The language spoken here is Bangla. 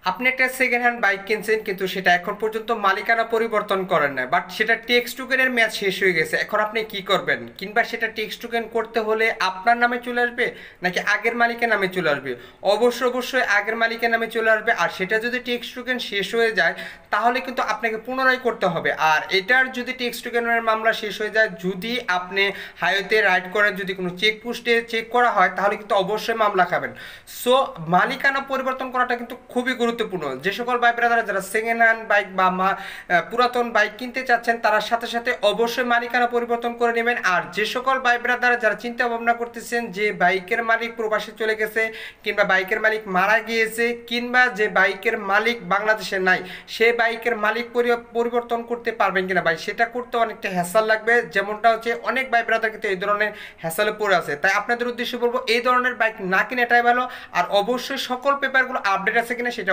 আপনি একটা সেকেন্ড হ্যান্ড বাইক কিনছেন কিন্তু সেটা এখন পর্যন্ত মালিকানা পরিবর্তন করেন না, বাট সেটা টেক্সট টোকেনের মেয়াদ শেষ হয়ে গেছে। এখন আপনি কি করবেন? কিংবা সেটা টেক্সট টোকেন করতে হলে আপনার নামে চলে আসবে নাকি আগের মালিকের নামে চলে আসবে? অবশ্যই আগের মালিকের নামে চলে আসবে। আর সেটা যদি টেক্সট টোকেন শেষ হয়ে যায় তাহলে কিন্তু আপনাকে পুনরায় করতে হবে। আর এটার যদি টেক্সট টোকেনের মামলা শেষ হয়ে যায়, যদি আপনি হাইওয়েতে রাইড করেন, যদি কোনো চেকপোস্টে চেক করা হয় তাহলে কিন্তু অবশ্যই মামলা খাবেন। সো মালিকানা পরিবর্তন করাটা কিন্তু খুবই গুরুত্বপূর্ণ। যে সকল ভাই ব্রাদাররা যারা সেকেন্ড হ্যান্ড বাইক বা পুরাতন বাইক কিনতে চাচ্ছেন তারা সাথে সাথে অবশ্যই মালিকানা পরিবর্তন করে নেবেন। আর যে সকল ভাই ব্রাদাররা যারা চিন্তা ভাবনা করতেছেন যে বাইকের মালিক প্রবাসে চলে গেছে, কিংবা বাইকের মালিক মারা গিয়েছে, কিংবা যে বাইকের মালিক বাংলাদেশে নাই, সে বাইকের মালিক পরিবর্তন করতে পারবেন কিনা ভাই, সেটা করতে অনেকটা হ্যাসেল লাগবে। যেমনটা হচ্ছে অনেক ভাই ব্রাদার কিন্তু এই ধরনের হ্যাসেলে পড়ে আছে। তাই আপনাদের উদ্দেশ্যে বলবো এই ধরনের বাইক না কিনে এটাই ভালো। আর অবশ্যই সকল পেপারগুলো আপডেট আছে কিনা সেটা